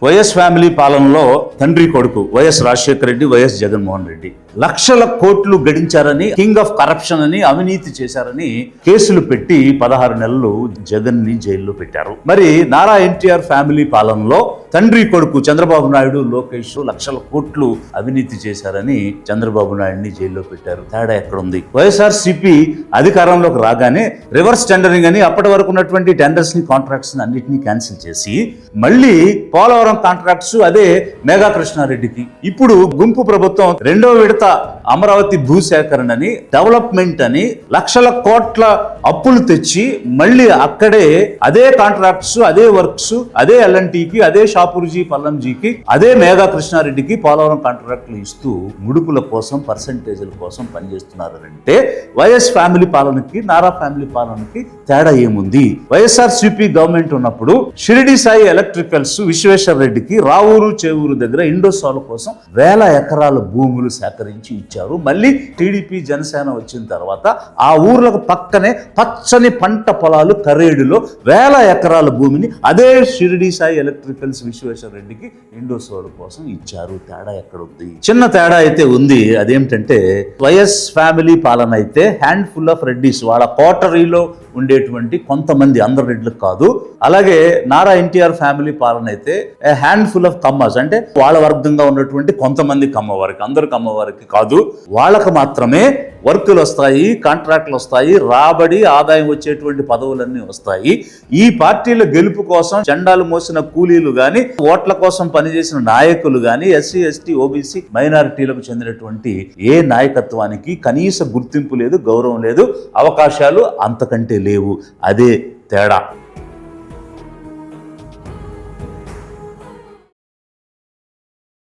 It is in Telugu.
వైఎస్ ఫ్యామిలీ పాలనలో తండ్రి కొడుకు వైఎస్ రాజశేఖర రెడ్డి, వైఎస్ జగన్మోహన్ రెడ్డి లక్షల కోట్లు గడించారని, కింగ్ ఆఫ్ కరప్షన్ అని, అవినీతి చేశారని కేసులు పెట్టి 16 నెలలు జగన్ ని జైల్లో పెట్టారు. మరి నారా ఎన్టీఆర్ ఫ్యామిలీ పాలనలో తండ్రి కొడుకు చంద్రబాబు నాయుడు, లోకేష్ లక్షల కోట్లు అవినీతి చేశారని చంద్రబాబు నాయుడిని జైల్లో పెట్టారు. తేడా ఎక్కడుంది? వైఎస్ఆర్సీపీ అధికారంలోకి రాగానే రివర్స్ టెండరింగ్ అని అప్పటి వరకు ఉన్నటువంటి టెండర్స్ ని, కాంట్రాక్ట్స్ ని అన్నింటినీ క్యాన్సిల్ చేసి మళ్ళీ పోలవరం కాంట్రాక్ట్స్ అదే మేఘా కృష్ణారెడ్డికి, ఇప్పుడు గుంపు ప్రభుత్వం రెండో విడత అమరావతి భూసేకరణ అని, డెవలప్మెంట్ అని లక్షల కోట్ల అప్పులు తెచ్చి మళ్ళీ అక్కడే అదే కాంట్రాక్ట్స్, అదే వర్క్స్, అదే ఎల్ఎన్టీకి, అదే షాపూర్జీ పల్లంజీకి, అదే మేఘా కృష్ణారెడ్డికి పోలవరం కాంట్రాక్టులు ఇస్తూ ముడుపుల కోసం, పర్సంటేజ్ల కోసం పనిచేస్తున్నారంటే వైఎస్ ఫ్యామిలీ పాలనకి, నారా ఫ్యామిలీ పాలనకి తేడా ఏముంది? వైఎస్ఆర్సీపీ గవర్నమెంట్ ఉన్నప్పుడు షిరిడి సాయి ఎలక్ట్రికల్స్ విశ్వేశ్వర రెడ్డికి రావూరు, చేవూరు దగ్గర ఇండోసాల్ కోసం వేల ఎకరాల భూములు సేకరించి ఇచ్చారు. మళ్ళీ టీడీపీ, జనసేన వచ్చిన తర్వాత ఆ ఊర్లకు పక్కనే పచ్చని పంట పొలాలు కరేడులో వేల ఎకరాల భూమిని అదే షిరిడి సాయి ఎలక్ట్రికల్స్ విశ్వేశ్వర రెడ్డికి ఇండోసాల్ కోసం ఇచ్చారు. తేడా ఎక్కడుంది? చిన్న తేడా అయితే ఉంది. అదేమిటంటే వైఎస్ ఫ్యామిలీ పాలన అయితే హ్యాండ్ ఫుల్ ఆఫ్ రెడ్డిస్, వాళ్ళ కోటరీలో ఉండేటువంటి కొంతమంది, అందరు రెడ్లకు కాదు. అలాగే నారా ఎన్టీఆర్ ఫ్యామిలీ పాలన అయితే హ్యాండ్ ఫుల్ ఆఫ్ కమ్మర్స్, అంటే వాళ్ళ వర్గంగా ఉన్నటువంటి కొంతమంది కమ్మవారికి, అందరు కమ్మవారికి కాదు. వాళ్ళకు మాత్రమే వర్కులు వస్తాయి, కాంట్రాక్టులు వస్తాయి, రాబడి, ఆదాయం వచ్చేటువంటి పదవులన్నీ వస్తాయి. ఈ పార్టీల గెలుపు కోసం జెండాలు మోసిన కూలీలు గాని, ఓట్ల కోసం పనిచేసిన నాయకులు గాని, ఎస్సీ, ఎస్టీ, ఓబీసీ మైనారిటీలకు చెందినటువంటి ఏ నాయకత్వానికి కనీస గుర్తింపు లేదు, గౌరవం లేదు, అవకాశాలు అంతకంటే లేవు. అదే తేడా.